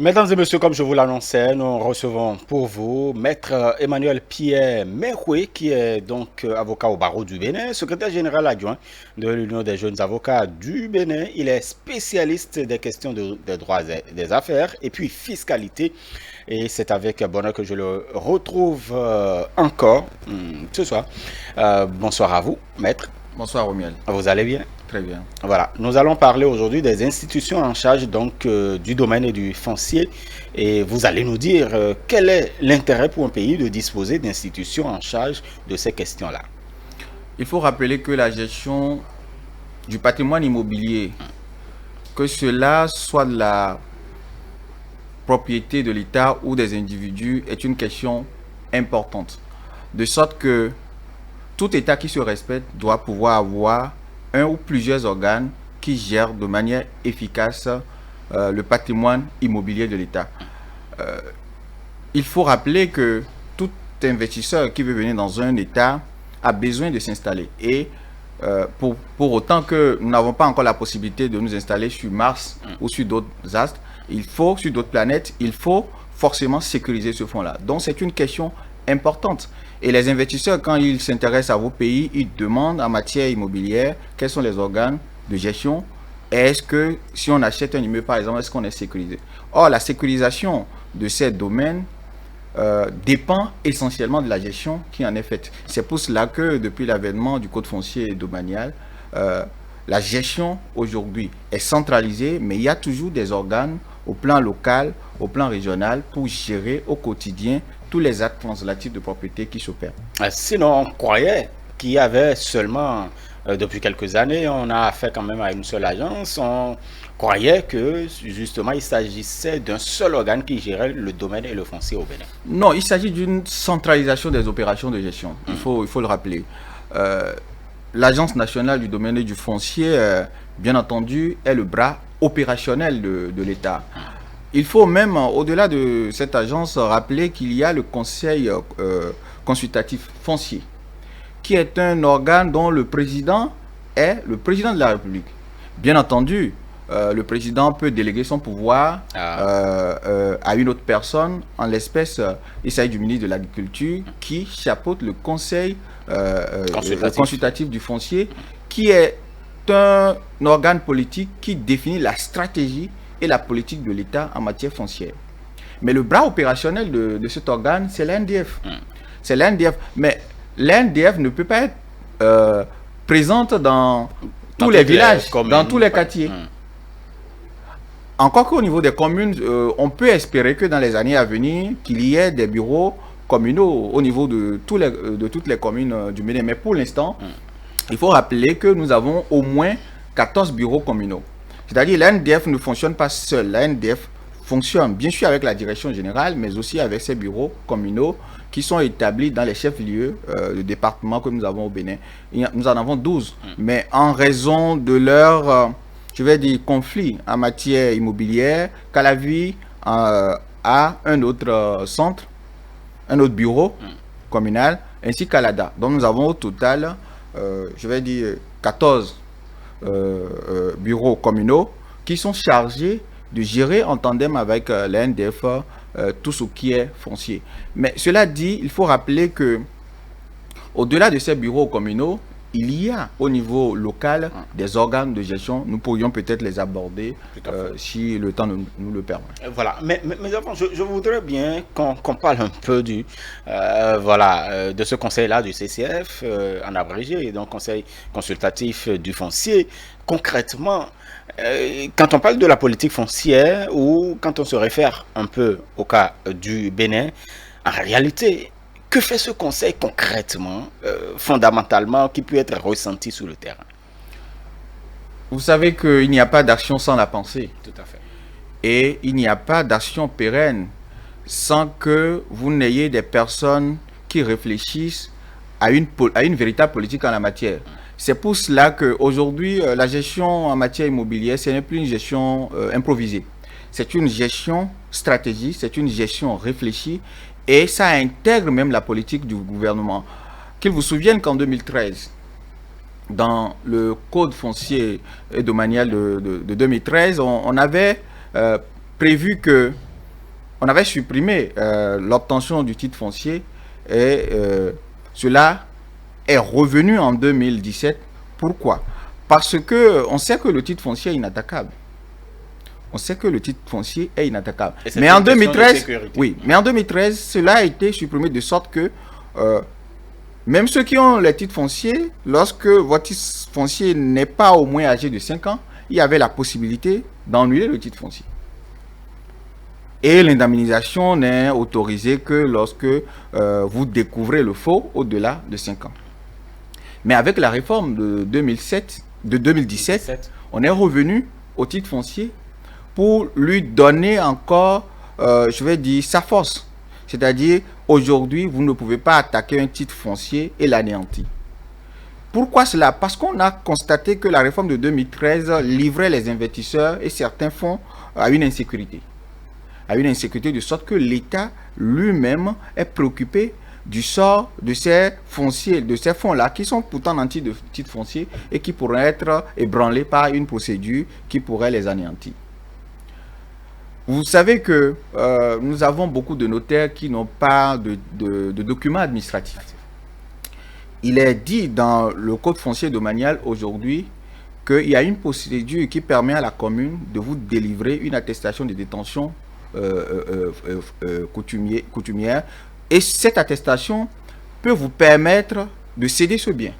Mesdames et messieurs, comme je vous l'annonçais, nous recevons pour vous Maître Emmanuel Pierre Meroué, qui est donc avocat au barreau du Bénin, secrétaire général adjoint de l'Union des jeunes avocats du Bénin. Il est spécialiste des questions des droits et des affaires et puis fiscalité. Et c'est avec bonheur que je le retrouve encore ce soir. Bonsoir à vous, Maître. Bonsoir Romuald. Vous allez bien? Très bien. Voilà, nous allons parler aujourd'hui des institutions en charge donc du domaine et du foncier et vous allez nous dire quel est l'intérêt pour un pays de disposer d'institutions en charge de ces questions-là. Il faut rappeler que la gestion du patrimoine immobilier, que cela soit de la propriété de l'État ou des individus, est une question importante. De sorte que tout État qui se respecte doit pouvoir avoir un ou plusieurs organes qui gèrent de manière efficace le patrimoine immobilier de l'État. Il faut rappeler que tout investisseur qui veut venir dans un État a besoin de s'installer. Et pour autant que nous n'avons pas encore la possibilité de nous installer sur Mars ou sur d'autres astres, sur d'autres planètes, il faut forcément sécuriser ce fonds-là. Donc c'est une question importante. Et les investisseurs, quand ils s'intéressent à vos pays, ils demandent en matière immobilière quels sont les organes de gestion. Est-ce que si on achète un immeuble, par exemple, est-ce qu'on est sécurisé? Or, la sécurisation de ces domaines dépend essentiellement de la gestion qui en est faite. C'est pour cela que depuis l'avènement du code foncier domanial, la gestion aujourd'hui est centralisée, mais il y a toujours des organes au plan local, au plan régional, pour gérer au quotidien tous les actes translatifs de propriété qui s'opèrent. Sinon, on croyait qu'il y avait seulement, depuis quelques années, on a affaire quand même à une seule agence, on croyait que justement il s'agissait d'un seul organe qui gérait le domaine et le foncier au Bénin. Non, il s'agit d'une centralisation des opérations de gestion, il faut le rappeler. L'Agence nationale du domaine et du foncier, bien entendu, est le bras opérationnel de l'État. Il faut même, au-delà de cette agence, rappeler qu'il y a le Conseil consultatif foncier, qui est un organe dont le président est le président de la République. Bien entendu, le président peut déléguer son pouvoir à une autre personne. En l'espèce, il s'agit du ministre de l'Agriculture qui chapeaute le Conseil consultatif du foncier, qui est un organe politique qui définit la stratégie et la politique de l'État en matière foncière. Mais le bras opérationnel de cet organe, c'est l'ANDF. C'est l'ANDF. Mais l'ANDF ne peut pas être présente dans tous les villages, dans tous les quartiers. Encore qu'au niveau des communes, on peut espérer que dans les années à venir, qu'il y ait des bureaux communaux au niveau de toutes les communes du Bénin. Mais pour l'instant, il faut rappeler que nous avons au moins 14 bureaux communaux. C'est-à-dire l'ANDF ne fonctionne pas seul. L'ANDF fonctionne bien sûr avec la direction générale, mais aussi avec ses bureaux communaux qui sont établis dans les chefs-lieux de département que nous avons au Bénin. Nous en avons 12. Mais en raison de leur, je vais dire, conflit en matière immobilière, Calavi a un autre centre, un autre bureau communal, ainsi qu'Alada. Donc nous avons au total, je vais dire, 14 bureaux communaux qui sont chargés de gérer en tandem avec l'ANDF tout ce qui est foncier. Mais cela dit, il faut rappeler que au-delà de ces bureaux communaux, il y a au niveau local des organes de gestion. Nous pourrions peut-être les aborder si le temps nous le permet. Voilà, mais avant, je voudrais bien qu'on parle un peu de ce conseil-là du CCF, en abrégé, donc Conseil consultatif du foncier. Concrètement, quand on parle de la politique foncière ou quand on se réfère un peu au cas du Bénin, en réalité, que fait ce conseil concrètement, fondamentalement, qui peut être ressenti sur le terrain? Vous savez qu'il n'y a pas d'action sans la pensée. Tout à fait. Et il n'y a pas d'action pérenne sans que vous n'ayez des personnes qui réfléchissent à une véritable politique en la matière. C'est pour cela qu'aujourd'hui, la gestion en matière immobilière, ce n'est plus une gestion improvisée. C'est une gestion stratégique, c'est une gestion réfléchie et ça intègre même la politique du gouvernement. Qu'il vous souvienne qu'en 2013, dans le code foncier et domanial de 2013, on avait prévu que on avait supprimé l'obtention du titre foncier et cela est revenu en 2017. Pourquoi? Parce que on sait que le titre foncier est inattaquable. On sait que le titre foncier est inattaquable. Mais en 2013, oui, mais en 2013, cela a été supprimé de sorte que même ceux qui ont les titres fonciers, lorsque votre titre foncier n'est pas au moins âgé de 5 ans, il y avait la possibilité d'annuler le titre foncier. Et l'indemnisation n'est autorisée que lorsque vous découvrez le faux au-delà de 5 ans. Mais avec la réforme de 2017, on est revenu au titre foncier pour lui donner encore, je vais dire, sa force. C'est-à-dire, aujourd'hui, vous ne pouvez pas attaquer un titre foncier et l'anéantir. Pourquoi cela? Parce qu'on a constaté que la réforme de 2013 livrait les investisseurs et certains fonds à une insécurité. À une insécurité de sorte que l'État lui-même est préoccupé du sort de ces fonciers, de ces fonds-là qui sont pourtant nantis de titres fonciers et qui pourraient être ébranlés par une procédure qui pourrait les anéantir. Vous savez que nous avons beaucoup de notaires qui n'ont pas de documents administratifs. Il est dit dans le code foncier domanial aujourd'hui qu'il y a une procédure qui permet à la commune de vous délivrer une attestation de détention coutumière. Et cette attestation peut vous permettre de céder ce bien.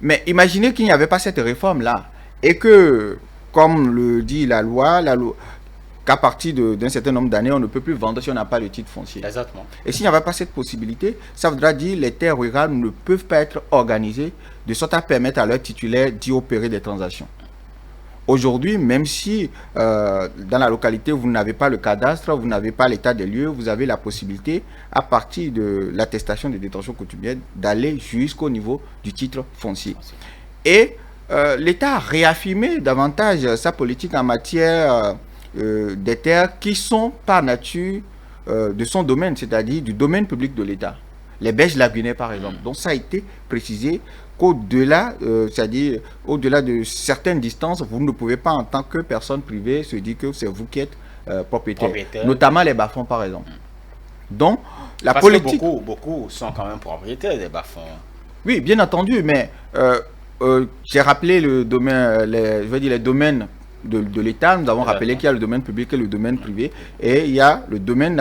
Mais imaginez qu'il n'y avait pas cette réforme-là et que, comme le dit la loi qu'à partir d'un certain nombre d'années, on ne peut plus vendre si on n'a pas le titre foncier. Exactement. Et s'il n'y avait pas cette possibilité, ça voudra dire que les terres rurales ne peuvent pas être organisées de sorte à permettre à leurs titulaires d'y opérer des transactions. Aujourd'hui, même si dans la localité, vous n'avez pas le cadastre, vous n'avez pas l'état des lieux, vous avez la possibilité, à partir de l'attestation de détention coutumière, d'aller jusqu'au niveau du titre foncier. Et l'État a réaffirmé davantage sa politique en matière des terres qui sont par nature de son domaine, c'est-à-dire du domaine public de l'État. Les berges lagunaires, par exemple. Donc, ça a été précisé qu'au-delà, c'est-à-dire au-delà de certaines distances, vous ne pouvez pas en tant que personne privée se dire que c'est vous qui êtes propriétaire. Notamment les bas-fonds, par exemple. Donc, la politique... Que beaucoup sont quand même propriétaires des bas-fonds. Oui, bien entendu, mais j'ai rappelé le domaine, je veux dire les domaines de l'État. Nous avons rappelé qu'il y a le domaine public et le domaine privé, et il y a le domaine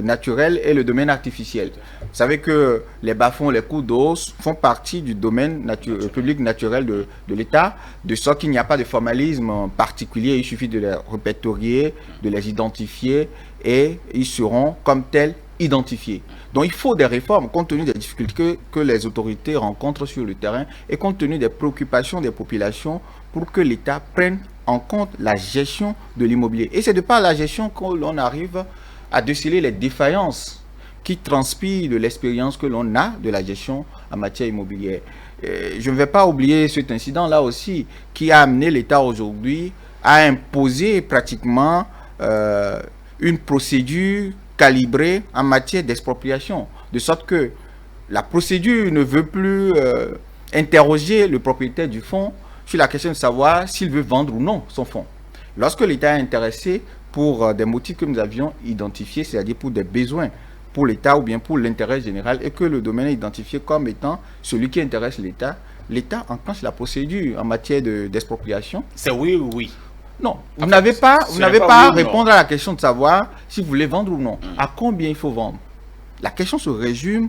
naturel et le domaine artificiel. Vous savez que les bas-fonds, les cours d'eau font partie du domaine public naturel de l'État, de sorte qu'il n'y a pas de formalisme particulier. Il suffit de les répertorier, de les identifier, et ils seront comme tels identifiés. Donc il faut des réformes compte tenu des difficultés que les autorités rencontrent sur le terrain et compte tenu des préoccupations des populations pour que l'État prenne en compte la gestion de l'immobilier. Et c'est de par la gestion que l'on arrive à déceler les défaillances qui transpirent de l'expérience que l'on a de la gestion en matière immobilière. Je ne vais pas oublier cet incident-là aussi qui a amené l'État aujourd'hui à imposer pratiquement une procédure calibrée en matière d'expropriation, de sorte que la procédure ne veut plus interroger le propriétaire du fonds sur la question de savoir s'il veut vendre ou non son fonds. Lorsque l'État est intéressé pour des motifs que nous avions identifiés, c'est-à-dire pour des besoins pour l'État ou bien pour l'intérêt général, et que le domaine est identifié comme étant celui qui intéresse l'État, l'État enclenche la procédure en matière d'expropriation. C'est oui ou oui? Non, vous n'avez pas à répondre à la question de savoir si vous voulez vendre ou non. À combien il faut vendre? La question se résume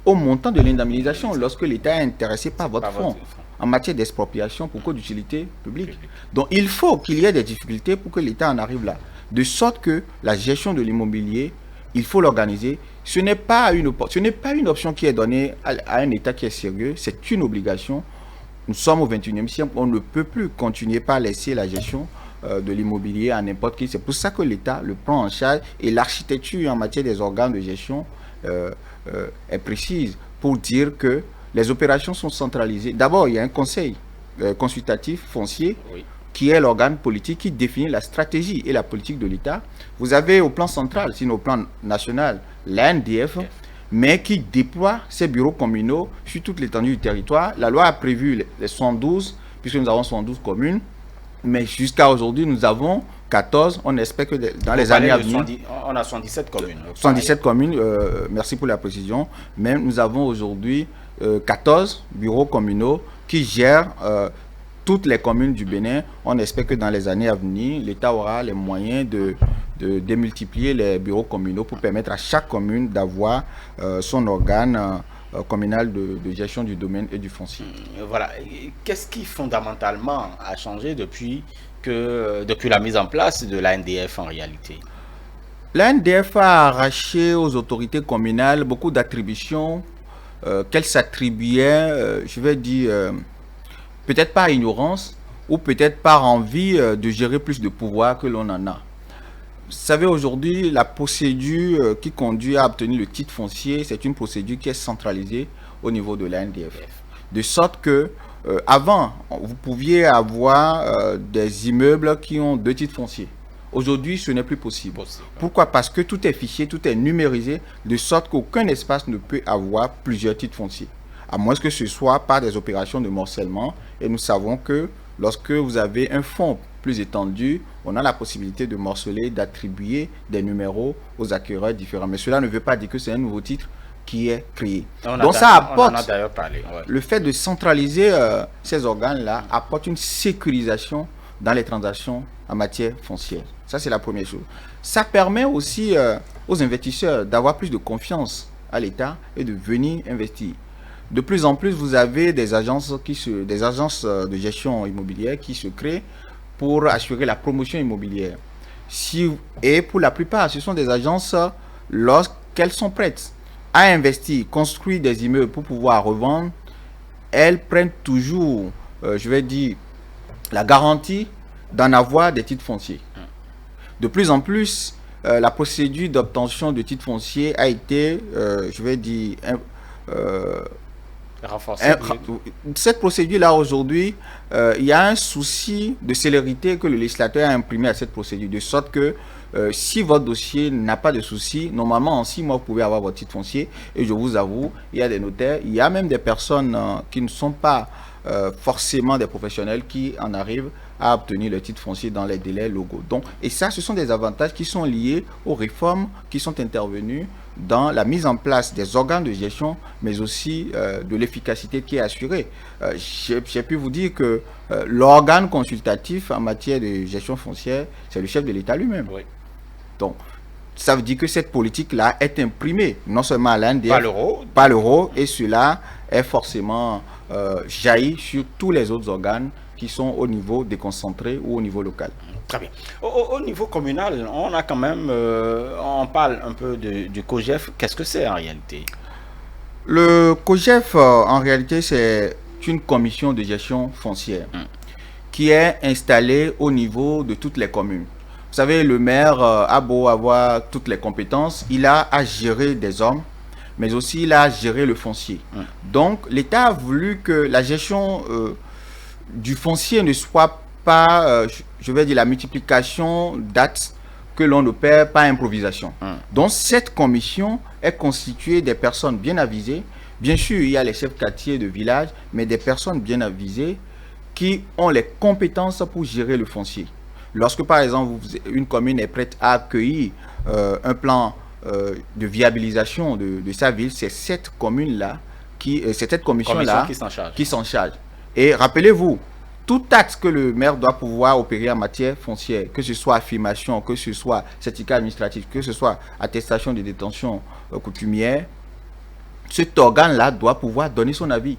au montant de l'indemnisation lorsque l'État est intéressé par votre fonds en matière d'expropriation pour cause d'utilité publique. Donc il faut qu'il y ait des difficultés pour que l'État en arrive là. De sorte que la gestion de l'immobilier, il faut l'organiser. Ce n'est pas une option qui est donnée à un État qui est sérieux, c'est une obligation. Nous sommes au 21e siècle, on ne peut plus continuer par laisser la gestion de l'immobilier à n'importe qui. C'est pour ça que l'État le prend en charge et l'architecture en matière des organes de gestion est précise pour dire que les opérations sont centralisées. D'abord, il y a un conseil consultatif foncier qui est l'organe politique qui définit la stratégie et la politique de l'État. Vous avez au plan central, sinon au plan national, l'ANDF, mais qui déploie ses bureaux communaux sur toute l'étendue du territoire. La loi a prévu les 112, puisque nous avons 112 communes. Mais jusqu'à aujourd'hui, nous avons 14. On espère que dans les années à venir... On a 77 communes. 77 communes, merci pour la précision. Mais nous avons aujourd'hui 14 bureaux communaux qui gèrent toutes les communes du Bénin. On espère que dans les années à venir, l'État aura les moyens de démultiplier les bureaux communaux pour permettre à chaque commune d'avoir son organe communal de gestion du domaine et du foncier. Voilà. Qu'est-ce qui fondamentalement a changé depuis la mise en place de l'ANDF en réalité? L'ANDF a arraché aux autorités communales beaucoup d'attributions qu'elles s'attribuaient, je vais dire, peut-être par ignorance ou peut-être par envie de gérer plus de pouvoir que l'on en a. Vous savez, aujourd'hui, la procédure qui conduit à obtenir le titre foncier, c'est une procédure qui est centralisée au niveau de l'ANDF. De sorte que, avant, vous pouviez avoir des immeubles qui ont 2 titres fonciers. Aujourd'hui, ce n'est plus possible. Pourquoi? Parce que tout est fichier, tout est numérisé, de sorte qu'aucun espace ne peut avoir plusieurs titres fonciers. À moins que ce soit par des opérations de morcellement. Et nous savons que lorsque vous avez un fonds plus étendu, on a la possibilité de morceler, d'attribuer des numéros aux acquéreurs différents. Mais cela ne veut pas dire que c'est un nouveau titre qui est créé. Donc ça apporte, on en a d'ailleurs parlé, ouais. Le fait de centraliser ces organes-là apporte une sécurisation dans les transactions en matière foncière. Ça, c'est la première chose. Ça permet aussi aux investisseurs d'avoir plus de confiance à l'État et de venir investir. De plus en plus, vous avez des agences de gestion immobilière qui se créent pour assurer la promotion immobilière. Et pour la plupart, ce sont des agences, lorsqu'elles sont prêtes à investir, construire des immeubles pour pouvoir revendre, elles prennent toujours, je vais dire, la garantie d'en avoir des titres fonciers. De plus en plus, la procédure d'obtention de titres fonciers a été, je vais dire, renforcée. Cette procédure-là, aujourd'hui, il y a un souci de célérité que le législateur a imprimé à cette procédure, de sorte que si votre dossier n'a pas de souci, normalement en 6 mois, vous pouvez avoir votre titre foncier. Et je vous avoue, il y a des notaires, il y a même des personnes qui ne sont pas forcément des professionnels qui en arrivent à obtenir le titre foncier dans les délais légaux. Donc, et ça, ce sont des avantages qui sont liés aux réformes qui sont intervenues dans la mise en place des organes de gestion, mais aussi de l'efficacité qui est assurée. J'ai pu vous dire que l'organe consultatif en matière de gestion foncière, c'est le chef de l'État lui-même. Oui. Donc, ça veut dire que cette politique-là est imprimée, non seulement à l'ANDF, par l'euro, et cela est forcément jailli sur tous les autres organes qui sont au niveau déconcentré ou au niveau local. Très bien. Au niveau communal, on a quand même, on parle un peu du COGEF. Qu'est-ce que c'est en réalité? Le COGEF, en réalité, c'est une commission de gestion foncière qui est installée au niveau de toutes les communes. Vous savez, le maire a beau avoir toutes les compétences, il a à gérer des hommes, mais aussi il a à gérer le foncier. Donc, l'État a voulu que la gestion du foncier ne soit pas, je vais dire, la multiplication d'actes que l'on opère par improvisation. Donc, cette commission est constituée des personnes bien avisées. Bien sûr, il y a les chefs quartiers de village, mais des personnes bien avisées qui ont les compétences pour gérer le foncier. Lorsque, par exemple, une commune est prête à accueillir un plan de viabilisation de sa ville, c'est cette commune-là, c'est cette commission-là qui s'en charge. Et rappelez-vous, tout acte que le maire doit pouvoir opérer en matière foncière, que ce soit affirmation, que ce soit certificat administratif, que ce soit attestation de détention coutumière, cet organe-là doit pouvoir donner son avis.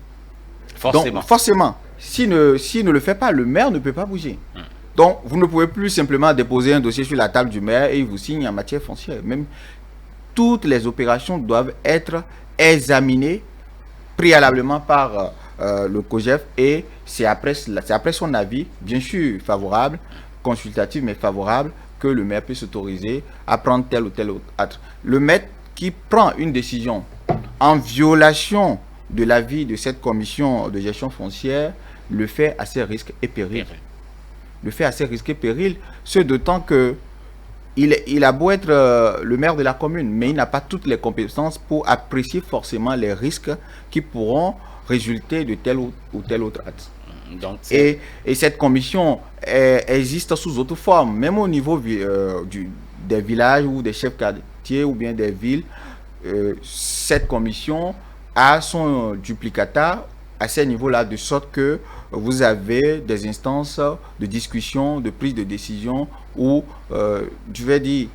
Forcément. Donc, forcément. S'il ne le fait pas, le maire ne peut pas bouger. Donc, vous ne pouvez plus simplement déposer un dossier sur la table du maire et il vous signe en matière foncière. Même toutes les opérations doivent être examinées préalablement par le COGEF et c'est après son avis, bien sûr favorable, consultatif mais favorable, que le maire peut s'autoriser à prendre tel ou tel autre acte. Le maître qui prend une décision en violation de l'avis de cette commission de gestion foncière le fait à ses risques et périls. Le fait à ses risques et périls, ce d'autant que il a beau être le maire de la commune, mais il n'a pas toutes les compétences pour apprécier forcément les risques qui pourront résulter de tel ou tel autre acte. Donc, Et cette commission existe sous autre forme, même au niveau des villages ou des chefs quartiers ou bien des villes. Cette commission a son duplicata à ces niveaux-là, de sorte que vous avez des instances de discussion, de prise de décision, ou, je vais dire,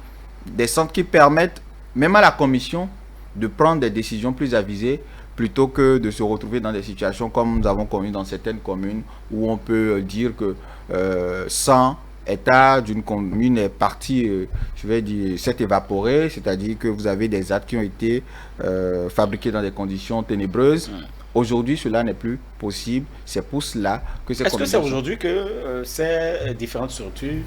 des centres qui permettent même à la commission de prendre des décisions plus avisées, plutôt que de se retrouver dans des situations comme nous avons connu dans certaines communes, où on peut dire que 100 hectares d'une commune est parti, je vais dire, s'est évaporé, c'est-à-dire que vous avez des actes qui ont été fabriqués dans des conditions ténébreuses. Aujourd'hui, cela n'est plus possible. C'est pour cela que ces Est-ce que c'est aujourd'hui que ces différentes structures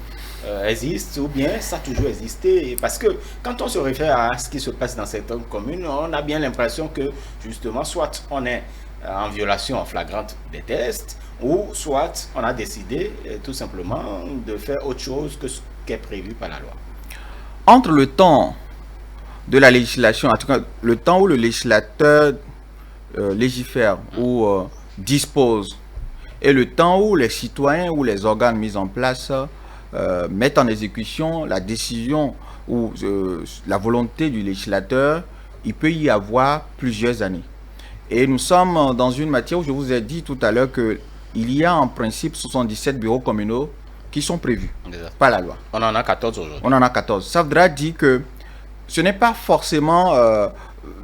existent, ou bien ça a toujours existé? Parce que quand on se réfère à ce qui se passe dans certaines communes, on a bien l'impression que justement, soit on est en violation flagrante des tests, ou soit on a décidé tout simplement de faire autre chose que ce qui est prévu par la loi. Entre le temps de la législation, en tout cas le temps où le législateur légifère ou dispose, et le temps où les citoyens ou les organes mis en place mettent en exécution la décision ou la volonté du législateur, il peut y avoir plusieurs années. Et nous sommes dans une matière où je vous ai dit tout à l'heure qu'il y a en principe 77 bureaux communaux qui sont prévus par la loi. On en a 14 aujourd'hui. On en a 14. Ça voudra dire que ce n'est pas forcément...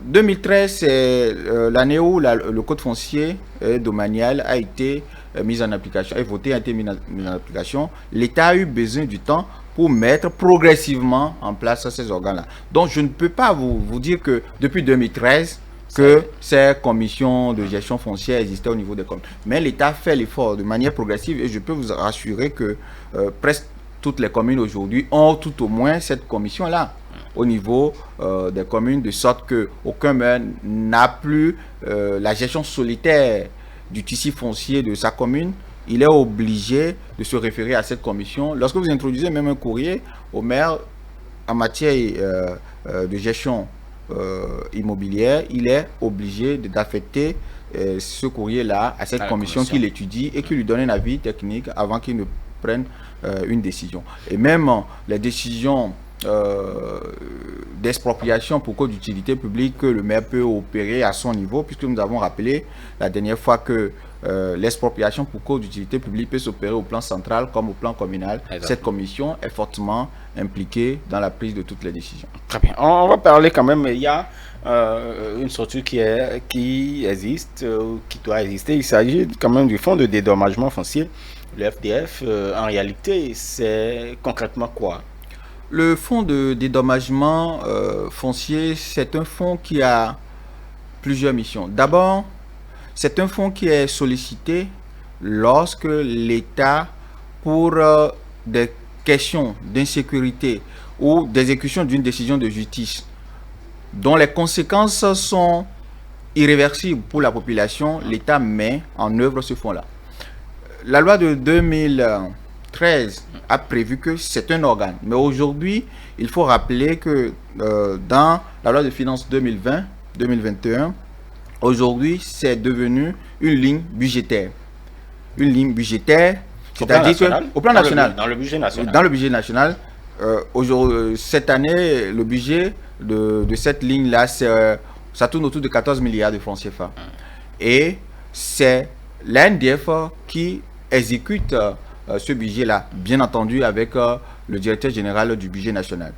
2013, c'est l'année où le code foncier domanial a été mis en application, et voté, a été mis en application. L'État a eu besoin du temps pour mettre progressivement en place ces organes-là. Donc, je ne peux pas vous dire que depuis 2013, que ces commissions de gestion foncière existaient au niveau des communes. Mais l'État fait l'effort de manière progressive, et je peux vous rassurer que presque toutes les communes aujourd'hui ont tout au moins cette commission-là au niveau des communes, de sorte que aucun maire n'a plus la gestion solitaire du tissu foncier de sa commune. Il est obligé de se référer à cette commission. Lorsque vous introduisez même un courrier au maire en matière de gestion immobilière, il est obligé d'affecter ce courrier-là à cette commission qui l'étudie et qui lui donne un avis technique avant qu'il ne prenne une décision. Et même les décisions d'expropriation pour cause d'utilité publique que le maire peut opérer à son niveau, puisque nous avons rappelé la dernière fois que l'expropriation pour cause d'utilité publique peut s'opérer au plan central comme au plan communal. Exactement. Cette commission est fortement impliquée dans la prise de toutes les décisions. Très bien. On va parler quand même, il y a une structure qui existe, qui doit exister. Il s'agit quand même du fonds de dédommagement foncier, le FDF. En réalité, c'est concrètement quoi? Le fonds de dédommagement foncier, c'est un fonds qui a plusieurs missions. D'abord, c'est un fonds qui est sollicité lorsque l'État, pour des questions d'insécurité ou d'exécution d'une décision de justice, dont les conséquences sont irréversibles pour la population, l'État met en œuvre ce fonds-là. La loi de 2013 a prévu que c'est un organe. Mais aujourd'hui, il faut rappeler que dans la loi de finances 2020-2021, aujourd'hui, c'est devenu une ligne budgétaire. Une ligne budgétaire, c'est-à-dire qu'au plan national, dans le budget national. Dans le budget national, cette année, le budget de cette ligne-là, ça tourne autour de 14 milliards de francs CFA. Et c'est l'ANDF qui exécute ce budget-là, bien entendu avec le directeur général du budget national.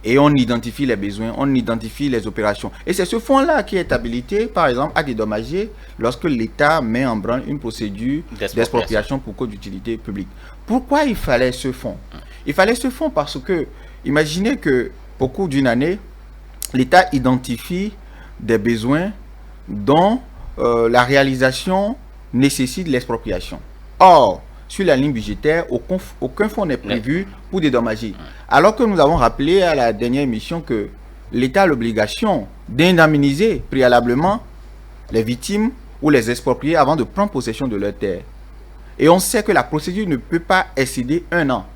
Et on identifie les besoins, on identifie les opérations. Et c'est ce fonds-là qui est habilité, par exemple, à dédommager lorsque l'État met en branle une procédure d'expropriation pour cause d'utilité publique. Pourquoi il fallait ce fonds? Il fallait ce fonds parce que, imaginez que, au cours d'une année, l'État identifie des besoins dont la réalisation nécessite l'expropriation. Or, sur la ligne budgétaire, aucun fonds n'est prévu pour dédommager. Alors que nous avons rappelé à la dernière émission que l'État a l'obligation d'indemniser préalablement les victimes ou les expropriés avant de prendre possession de leurs terres. Et on sait que la procédure ne peut pas excéder 1 an.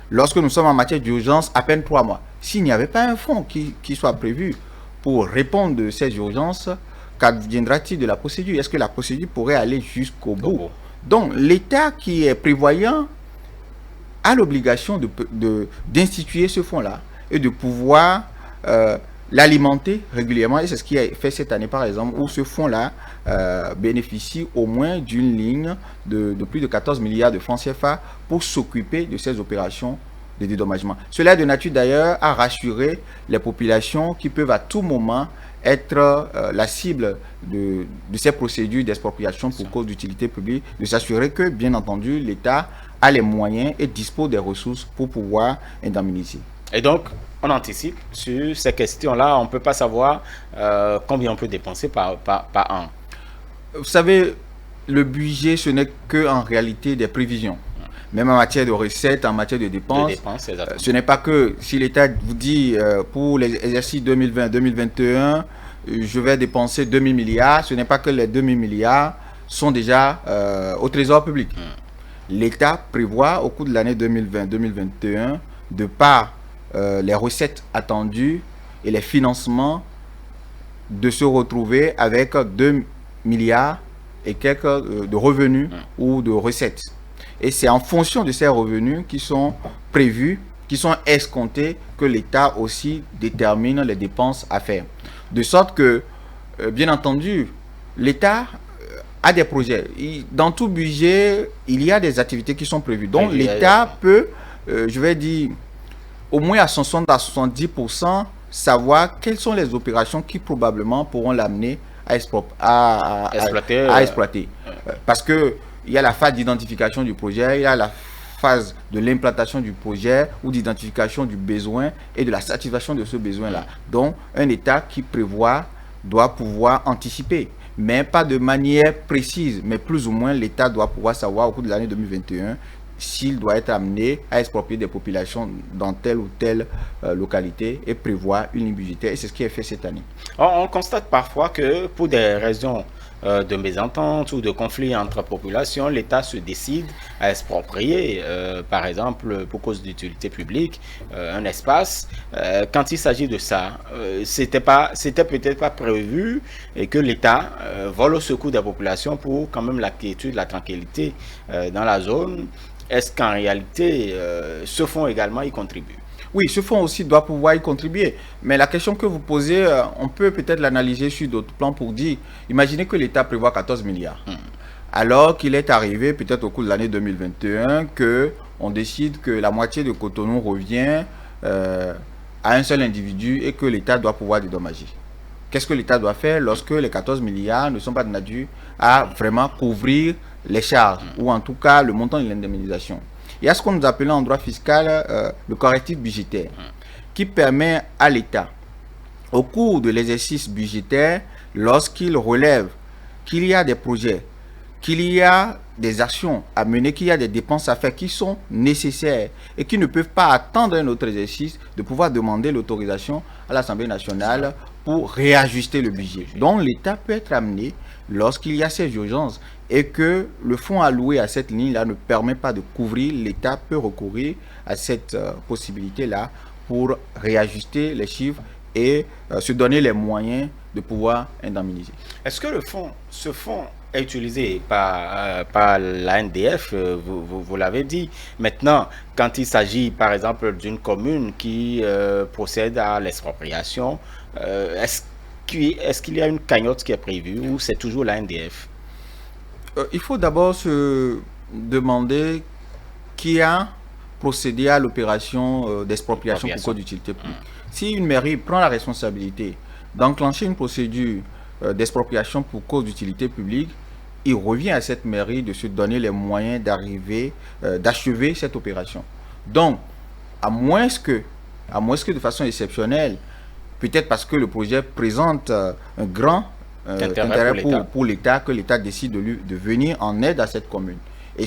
Lorsque nous sommes en matière d'urgence, à peine 3 mois. S'il n'y avait pas un fonds qui soit prévu pour répondre de ces urgences, qu'adviendra-t-il de la procédure? Est-ce que la procédure pourrait aller jusqu'au bout? Donc, l'État qui est prévoyant a l'obligation d'instituer ce fonds-là et de pouvoir l'alimenter régulièrement. Et c'est ce qui a fait cette année, par exemple, où ce fonds-là bénéficie au moins d'une ligne de plus de 14 milliards de francs CFA pour s'occuper de ces opérations de dédommagement. Cela est de nature d'ailleurs à rassurer les populations qui peuvent à tout moment être la cible de ces procédures d'expropriation pour cause d'utilité publique, de s'assurer que, bien entendu, l'État a les moyens et dispose des ressources pour pouvoir indemniser. Et donc, on anticipe sur ces questions-là. On ne peut pas savoir combien on peut dépenser par an. Vous savez, le budget, ce n'est qu'en réalité des prévisions. Même en matière de recettes, en matière de dépenses, ce n'est pas que si l'État vous dit pour l'exercice 2020-2021, je vais dépenser 2000 milliards, ce n'est pas que les 2000 milliards sont déjà au trésor public. L'État prévoit au cours de l'année 2020-2021, de par les recettes attendues et les financements, de se retrouver avec 2 milliards et quelques de revenus ou de recettes. Et c'est en fonction de ces revenus qui sont prévus, qui sont escomptés, que l'État aussi détermine les dépenses à faire. De sorte que, bien entendu, l'État a des projets. Dans tout budget, il y a des activités qui sont prévues. Donc l'État peut, je vais dire, au moins à 60 à 70%, savoir quelles sont les opérations qui probablement pourront l'amener à exploiter. Parce que il y a la phase d'identification du projet, il y a la phase de l'implantation du projet ou d'identification du besoin et de la satisfaction de ce besoin-là. Donc, un État qui prévoit doit pouvoir anticiper, mais pas de manière précise, mais plus ou moins l'État doit pouvoir savoir au cours de l'année 2021 s'il doit être amené à exproprier des populations dans telle ou telle localité et prévoir une ligne budgétaire. Et c'est ce qui est fait cette année. On constate parfois que pour des raisons de mésentente ou de conflit entre populations, l'État se décide à exproprier, par exemple, pour cause d'utilité publique, un espace. Quand il s'agit de ça, c'était peut-être pas prévu et que l'État vole au secours des populations pour quand même la quiétude, la tranquillité dans la zone. Est-ce qu'en réalité, ce fonds également y contribue? Oui, ce fonds aussi doit pouvoir y contribuer. Mais la question que vous posez, on peut peut-être l'analyser sur d'autres plans pour dire, imaginez que l'État prévoit 14 milliards. Alors qu'il est arrivé peut-être au cours de l'année 2021 qu'on décide que la moitié de Cotonou revient à un seul individu et que l'État doit pouvoir dédommager. Qu'est-ce que l'État doit faire lorsque les 14 milliards ne sont pas de nature à vraiment couvrir les charges ou en tout cas le montant de l'indemnisation? Il y a ce qu'on nous appelle en droit fiscal le correctif budgétaire qui permet à l'État, au cours de l'exercice budgétaire, lorsqu'il relève qu'il y a des projets, qu'il y a des actions à mener, qu'il y a des dépenses à faire qui sont nécessaires et qui ne peuvent pas attendre un autre exercice, de pouvoir demander l'autorisation à l'Assemblée nationale pour réajuster le budget. Donc l'État peut être amené, lorsqu'il y a ces urgences et que le fonds alloué à cette ligne-là ne permet pas de couvrir, l'État peut recourir à cette possibilité-là pour réajuster les chiffres et se donner les moyens de pouvoir indemniser. Est-ce que ce fonds est utilisé par la NDF, vous l'avez dit. Maintenant, quand il s'agit par exemple d'une commune qui procède à l'expropriation, est-ce qu'il y a une cagnotte qui est prévue ou c'est toujours la NDF? Il faut d'abord se demander qui a procédé à l'opération d'expropriation pour cause d'utilité publique. Si une mairie prend la responsabilité d'enclencher une procédure d'expropriation pour cause d'utilité publique, il revient à cette mairie de se donner les moyens d'achever cette opération. Donc, à moins que de façon exceptionnelle, peut-être parce que le projet présente un grand intérêt pour l'État, que l'État décide de venir en aide à cette commune. Et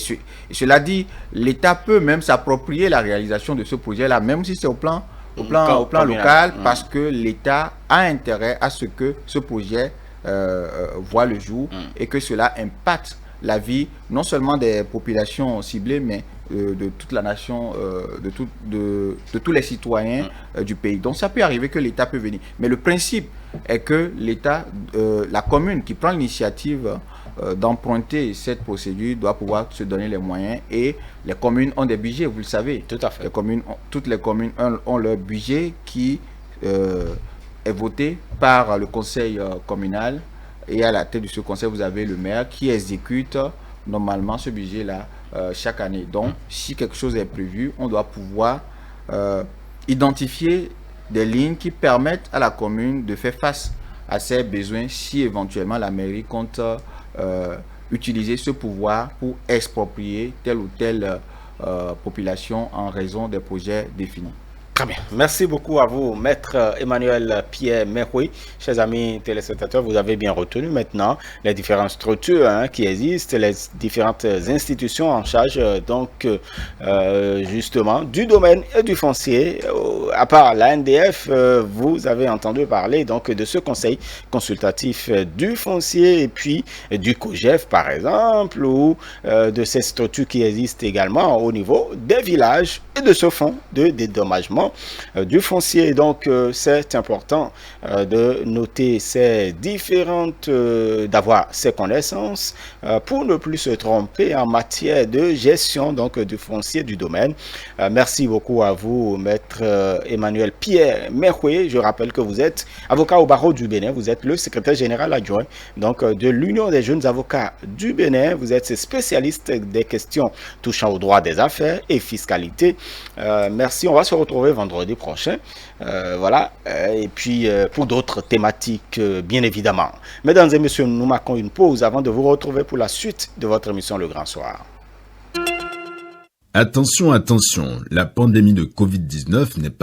cela dit, l'État peut même s'approprier la réalisation de ce projet-là, même si c'est au plan local, parce que l'État a intérêt à ce que ce projet voit le jour et que cela impacte la vie non seulement des populations ciblées, mais de toute la nation, de tous les citoyens du pays. Donc ça peut arriver que l'État peut venir. Mais le principe est que l'État, la commune qui prend l'initiative d'emprunter cette procédure doit pouvoir se donner les moyens, et les communes ont des budgets, vous le savez. Tout à fait. Toutes les communes ont leur budget qui est voté par le conseil communal, et à la tête de ce conseil, vous avez le maire qui exécute normalement ce budget-là chaque année. Donc, si quelque chose est prévu, on doit pouvoir identifier des lignes qui permettent à la commune de faire face à ses besoins si éventuellement la mairie compte utiliser ce pouvoir pour exproprier telle ou telle population en raison des projets définis. Très bien. Merci beaucoup à vous, Maître Emmanuel Pierre Meroui. Chers amis téléspectateurs, vous avez bien retenu maintenant les différentes structures qui existent, les différentes institutions en charge justement du domaine et du foncier. À part la NDF, vous avez entendu parler donc de ce conseil consultatif du foncier et puis du COGEF par exemple, ou de ces structures qui existent également au niveau des villages et de ce fonds de dédommagement du foncier. Donc c'est important de noter ces différentes, d'avoir ces connaissances pour ne plus se tromper en matière de gestion donc du foncier du domaine. Merci beaucoup à vous, Maître Emmanuel Pierre Meroui. Je rappelle que vous êtes avocat au barreau du Bénin, vous êtes le secrétaire général adjoint donc de l'Union des jeunes avocats du Bénin. Vous êtes spécialiste des questions touchant au droit des affaires et fiscalité. Merci, on va se retrouver vendredi prochain, voilà, et puis pour d'autres thématiques, bien évidemment. Mesdames et messieurs, nous marquons une pause avant de vous retrouver pour la suite de votre émission Le Grand Soir. Attention, attention, la pandémie de Covid-19 n'est pas